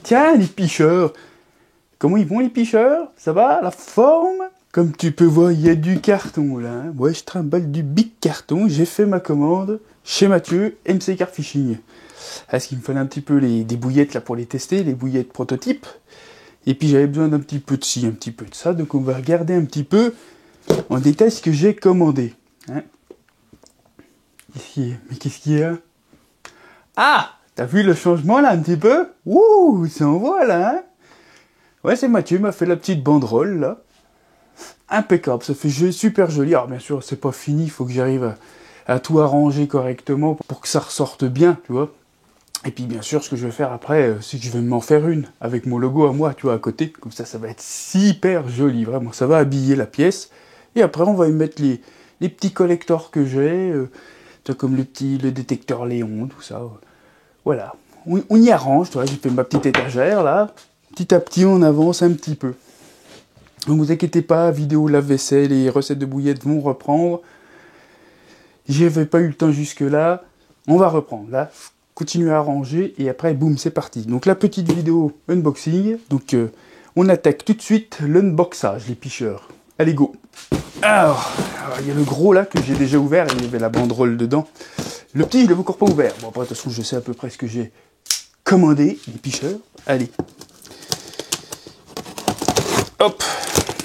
Tiens, les picheurs. Comment ils vont les picheurs? Ça va? La forme? Comme tu peux voir, il y a du carton là. Hein. Ouais, je trimballe du big carton. J'ai fait ma commande chez Mathieu, MC Car Fishing. Est-ce qu'il me fallait un petit peu des bouillettes là pour les tester, les bouillettes prototypes. Et puis j'avais besoin d'un petit peu de ci, un petit peu de ça. Donc on va regarder un petit peu en détail ce que j'ai commandé. Hein. Mais qu'est-ce qu'il y a? Ah! T'as vu le changement là un petit peu? Ouh, ça envoie là, hein? Ouais, c'est Mathieu, il m'a fait la petite banderole là. Impeccable, ça fait super joli. Alors bien sûr, c'est pas fini, il faut que j'arrive à tout arranger correctement pour que ça ressorte bien, tu vois. Et puis bien sûr, ce que je vais faire après, c'est que je vais m'en faire une avec mon logo à moi, tu vois, à côté. Comme ça va être super joli, vraiment. Ça va habiller la pièce. Et après, on va y mettre les petits collectors que j'ai, comme le détecteur Léon, tout ça. Voilà, on y arrange, tu vois, j'ai fait ma petite étagère là, petit à petit on avance un petit peu. Ne vous inquiétez pas, vidéo lave-vaisselle et recettes de bouillettes vont reprendre. J'avais pas eu le temps jusque là, on va reprendre, là, continuer à arranger et après boum, c'est parti. Donc la petite vidéo unboxing, donc on attaque tout de suite l'unboxage, les picheurs. Allez go. Alors, il y a le gros là que j'ai déjà ouvert, il y avait la banderole dedans. Le petit, je l'ai encore pas ouvert. Bon, après, de toute façon, je sais à peu près ce que j'ai commandé, les picheurs. Allez. Hop.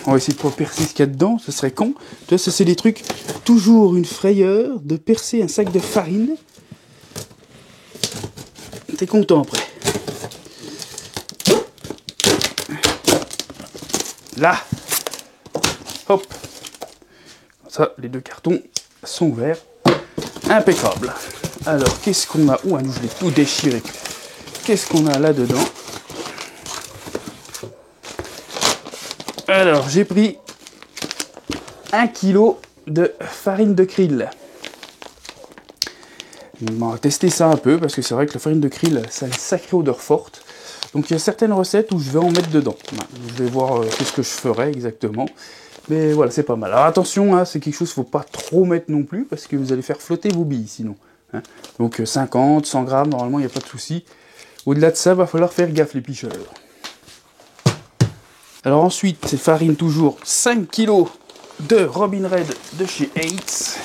On va essayer de pas percer ce qu'il y a dedans, ce serait con. Tu vois, ça, c'est des trucs, toujours une frayeur de percer un sac de farine. T'es content après. Là. Hop. Ça, les deux cartons sont ouverts. Impeccable. Alors, qu'est-ce qu'on a? Ouah, nous, je l'ai tout déchiré. Qu'est-ce qu'on a là-dedans? Alors, j'ai pris 1 kg de farine de krill. On va tester ça un peu, parce que c'est vrai que la farine de krill, ça a une sacrée odeur forte. Donc, il y a certaines recettes où je vais en mettre dedans. Je vais voir qu'est-ce que je ferai exactement. Mais voilà, c'est pas mal. Alors attention, hein, c'est quelque chose qu'il ne faut pas trop mettre non plus, parce que vous allez faire flotter vos billes sinon. Hein. Donc 50, 100 grammes, normalement, il n'y a pas de souci. Au-delà de ça, il va falloir faire gaffe les picheurs. Alors ensuite, c'est farine toujours 5 kg de Robin Red de chez Hates.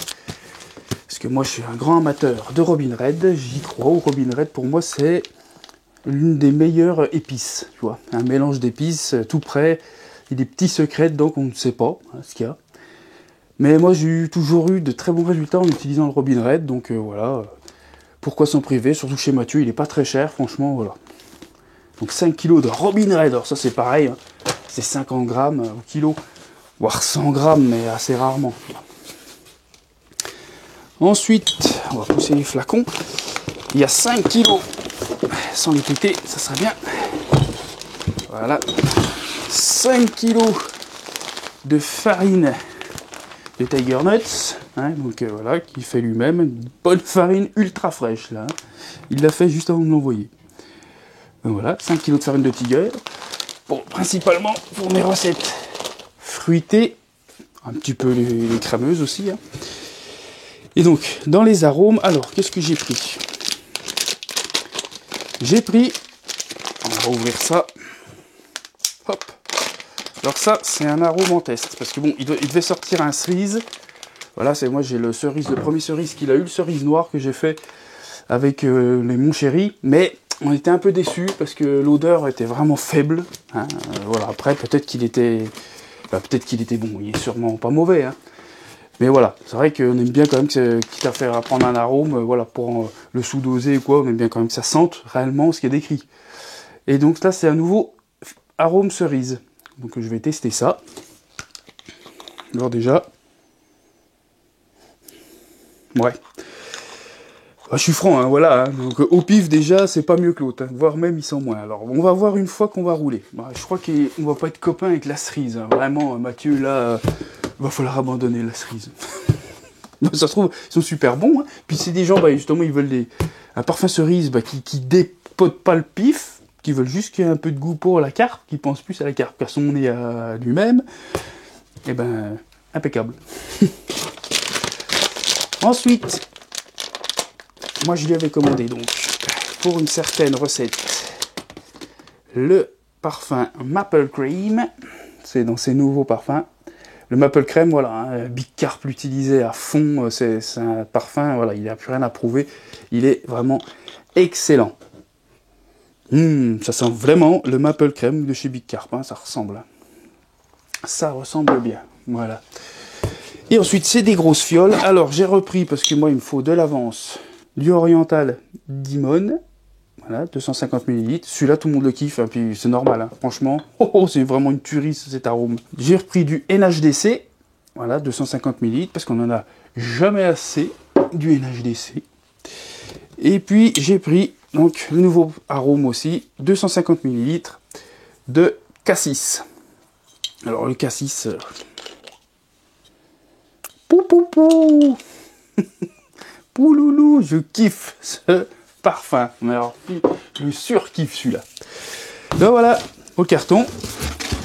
Parce que moi, je suis un grand amateur de Robin Red. J'y crois au Robin Red. Pour moi, c'est l'une des meilleures épices. Tu vois, un mélange d'épices tout prêt. Il y a des petits secrets dedans qu'on ne sait pas hein, ce qu'il y a. Mais moi, j'ai toujours eu de très bons résultats en utilisant le Robin Red. Donc voilà, pourquoi s'en priver? Surtout chez Mathieu, il n'est pas très cher, franchement, voilà. Donc 5 kg de Robin Red. Alors ça, c'est pareil. Hein. C'est 50 grammes au kilo. Voire 100 grammes, mais assez rarement. Ensuite, on va pousser les flacons. Il y a 5 kg. Sans les péter, ça serait bien. Voilà. 5 kg de farine de Tiger Nuts, hein, donc voilà, qui fait lui-même une bonne farine ultra fraîche là. Hein. Il l'a fait juste avant de m'envoyer. Voilà, 5 kg de farine de Tiger. Bon, principalement pour mes recettes fruitées, un petit peu les crémeuses aussi. Hein. Et donc, dans les arômes, alors, qu'est-ce que j'ai pris? J'ai pris, on va ouvrir ça. Hop. Alors ça, c'est un arôme en test, parce que bon, il devait sortir un cerise. Voilà, c'est moi j'ai le premier cerise qu'il a eu, le cerise noir que j'ai fait avec les Mon Chéri, mais on était un peu déçus parce que l'odeur était vraiment faible. Hein. Voilà, après peut-être qu'il était bon, il est sûrement pas mauvais. Hein. Mais voilà, c'est vrai qu'on aime bien quand même, quitte à faire prendre un arôme, voilà, pour le sous-doser ou quoi, on aime bien quand même que ça sente réellement ce qui est décrit. Et donc là, c'est un nouveau arôme cerise. Donc je vais tester ça. Alors déjà, ouais. Je suis franc, hein, voilà. Hein. Donc au pif déjà, c'est pas mieux que l'autre, hein, voire même il sent moins. Alors on va voir une fois qu'on va rouler. Je crois qu'on va pas être copains avec la cerise. Hein. Vraiment, Mathieu, là, va falloir abandonner la cerise. Ça se trouve, ils sont super bons. Hein. Puis c'est des gens, justement, ils veulent un parfum cerise qui dépote pas le pif. Qui veulent juste qu'il y ait un peu de goût pour la carpe, qui pensent plus à la carpe qu'à son nez à lui-même, et ben, impeccable. Ensuite, moi je lui avais commandé donc, pour une certaine recette, le parfum Maple Cream. C'est dans ces nouveaux parfums. Le Maple Crème, voilà, hein, Big Carp l'utilisait à fond. C'est un parfum, voilà, il n'y a plus rien à prouver. Il est vraiment excellent. Ça sent vraiment le Maple Crème de chez Big Carp, hein, ça ressemble. Ça ressemble bien, voilà. Et ensuite, c'est des grosses fioles. Alors, j'ai repris, parce que moi, il me faut de l'avance, du Oriental Dimon. Voilà, 250 ml. Celui-là, tout le monde le kiffe, hein, puis c'est normal, hein. Franchement. C'est vraiment une tuerie, cet arôme. J'ai repris du NHDC. Voilà, 250 ml, parce qu'on n'en a jamais assez du NHDC. Et puis, j'ai pris, donc, le nouveau arôme aussi, 250 ml de Cassis. Alors, le Cassis... Pou pou pou. Pouloulou, je kiffe ce parfum. Mais alors, je surkiffe celui-là. Donc voilà, au carton.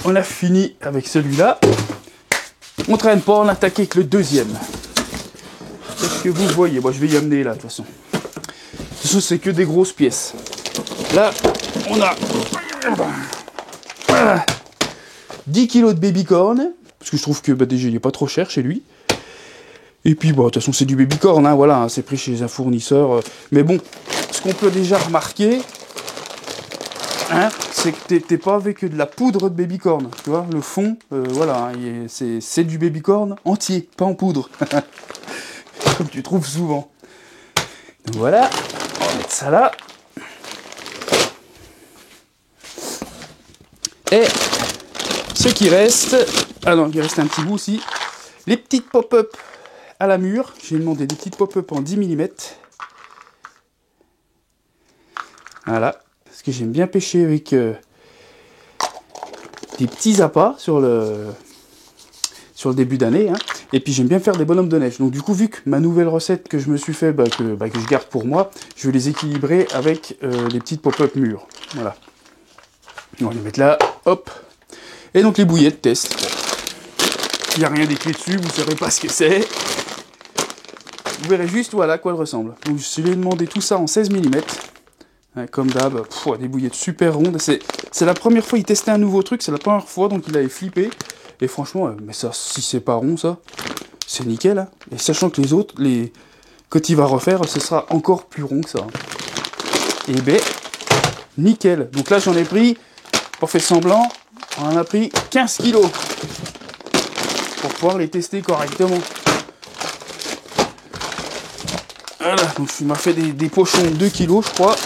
On a fini avec celui-là. On traîne pas, on attaque avec le deuxième. Qu'est-ce que vous voyez? Moi, je vais y amener là, de toute façon. De toute façon, c'est que des grosses pièces. Là, on a 10 kg de babycorn. Parce que je trouve que déjà, il n'est pas trop cher chez lui. Et puis, bon, de toute façon, c'est du babycorn, hein, voilà, hein, c'est pris chez un fournisseur. Mais bon, ce qu'on peut déjà remarquer, hein, c'est que t'es pas avec de la poudre de babycorn. Tu vois, le fond, voilà, hein, c'est du babycorn entier, pas en poudre. Comme tu trouves souvent. Donc voilà, on va mettre ça là. Et ce qui reste, ah non, il reste un petit bout aussi, les petites pop-up à la mûre. J'ai demandé des petites pop-up en 10 mm. Voilà, parce que j'aime bien pêcher avec des petits appâts sur le début d'année, hein. Et puis j'aime bien faire des bonhommes de neige. Donc du coup, vu que ma nouvelle recette que je me suis fait, que je garde pour moi, je vais les équilibrer avec les petites pop-up mûres. Voilà. On va les mettre là, hop. Et donc les bouillettes test. Il n'y a rien d'écrit dessus, vous ne saurez pas ce que c'est. Vous verrez juste, voilà à quoi elle ressemble. Donc je lui ai demandé tout ça en 16 mm. Ouais, comme d'hab, des bouillettes super rondes. C'est la première fois qu'il testait un nouveau truc, c'est la première fois, donc il avait flippé. Et franchement, mais ça, si c'est pas rond, ça, c'est nickel. Hein. Et sachant que les autres, quand il va refaire, ce sera encore plus rond que ça. Et ben, nickel. Donc là, j'en ai pris, pour faire semblant, on en a pris 15 kilos. Pour pouvoir les tester correctement. Voilà, donc il m'a fait des pochons de 2 kilos, je crois.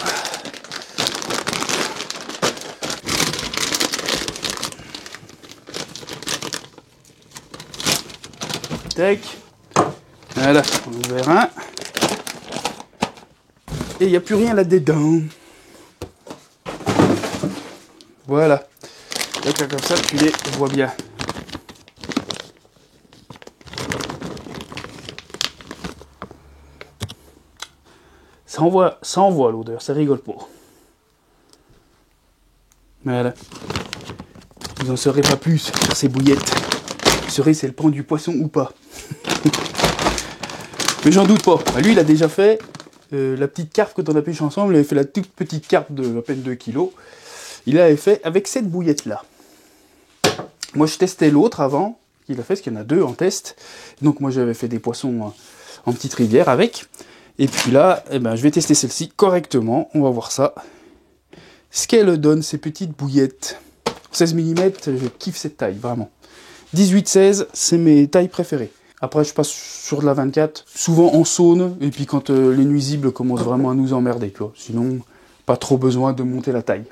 Tac. Voilà, on en ouvre un. Et il n'y a plus rien là-dedans. Voilà. Donc là, comme ça, tu les vois bien. Ça envoie l'odeur, ça rigole pas. Voilà. Vous n'en saurez pas plus sur ces bouillettes. Vous saurez si elles prennent du poisson ou pas. Mais j'en doute pas. Lui, il a déjà fait la petite carpe quand on a pêché ensemble. Il avait fait la toute petite carpe de à peine 2 kg. Il l'avait fait avec cette bouillette-là. Moi, je testais l'autre avant. Il a fait, parce qu'il y en a 2 en test. Donc moi, j'avais fait des poissons en petite rivière avec. Et puis là, je vais tester celle-ci correctement. On va voir ça. Ce qu'elle donne, ces petites bouillettes. 16 mm, je kiffe cette taille, vraiment. 18-16, c'est mes tailles préférées. Après, je passe sur de la 24, souvent en saune, et puis quand les nuisibles commencent vraiment à nous emmerder, tu vois. Sinon, pas trop besoin de monter la taille.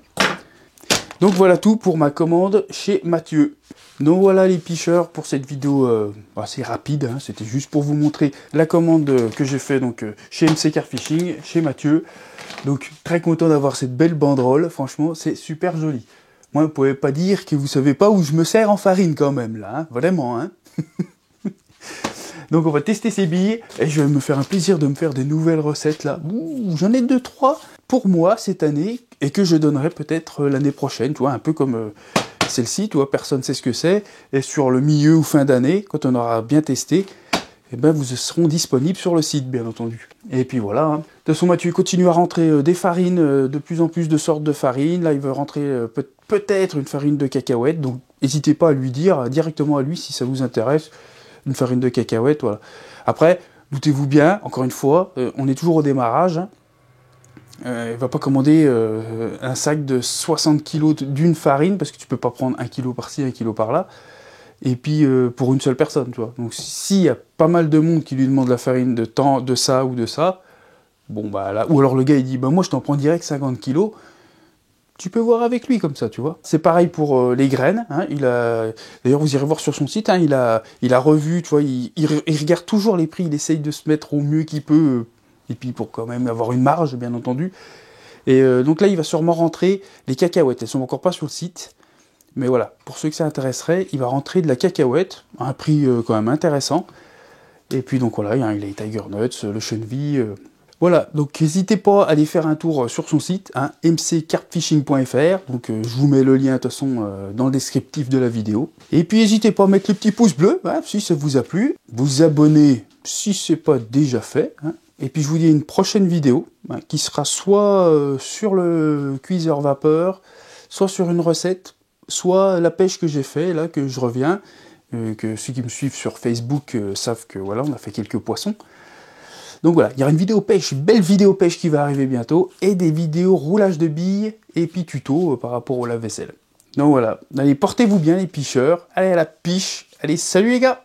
Donc voilà tout pour ma commande chez Mathieu. Donc voilà les pêcheurs pour cette vidéo assez rapide, hein. C'était juste pour vous montrer la commande que j'ai fait donc chez MC Car Fishing, chez Mathieu. Donc très content d'avoir cette belle banderole, franchement c'est super joli. Moi vous pouvez pas dire que vous savez pas où je me sers en farine quand même là, hein. Vraiment hein. Donc on va tester ces billes et je vais me faire un plaisir de me faire des nouvelles recettes là. J'en ai 2-3 pour moi cette année et que je donnerai peut-être l'année prochaine, tu vois, un peu comme celle-ci, tu vois, personne ne sait ce que c'est. Et sur le milieu ou fin d'année, quand on aura bien testé, et ben vous seront disponibles sur le site, bien entendu. Et puis voilà. Hein. De toute façon, Mathieu continue à rentrer des farines, de plus en plus de sortes de farines. Là, il veut rentrer peut-être une farine de cacahuètes. Donc, n'hésitez pas à lui dire directement à lui si ça vous intéresse, une farine de cacahuètes. Voilà. Après, doutez-vous bien, encore une fois, on est toujours au démarrage. Hein. Il ne va pas commander un sac de 60 kg d'une farine, parce que tu peux pas prendre 1 kg par-ci, 1 kg par-là. Et puis pour une seule personne, tu vois. Donc s'il y a pas mal de monde qui lui demande la farine de temps, de ça ou de ça, bon bah là, ou alors le gars il dit bah moi je t'en prends direct 50 kilos, tu peux voir avec lui comme ça, tu vois. C'est pareil pour les graines, hein, d'ailleurs vous irez voir sur son site, hein, il a revu, tu vois, il regarde toujours les prix, il essaye de se mettre au mieux qu'il peut, et puis pour quand même avoir une marge, bien entendu. Et donc là il va sûrement rentrer les cacahuètes, elles sont encore pas sur le site. Mais voilà, pour ceux que ça intéresserait, il va rentrer de la cacahuète, à un prix quand même intéressant. Et puis donc voilà, il y a les Tiger Nuts, le Chenvi. Voilà, donc n'hésitez pas à aller faire un tour sur son site, hein, mccarpfishing.fr. Donc je vous mets le lien de toute façon dans le descriptif de la vidéo. Et puis n'hésitez pas à mettre le petit pouce bleu, hein, si ça vous a plu. Vous abonner si c'est pas déjà fait. Hein. Et puis je vous dis à une prochaine vidéo, hein, qui sera soit sur le cuiseur vapeur, soit sur une recette, soit la pêche que j'ai fait, là, que je reviens, que ceux qui me suivent sur Facebook savent que voilà, on a fait quelques poissons. Donc voilà, il y aura une vidéo pêche, belle vidéo pêche qui va arriver bientôt, et des vidéos roulage de billes, et puis tuto par rapport au lave-vaisselle. Donc voilà, allez, portez-vous bien les pêcheurs, allez à la piche, allez, salut les gars!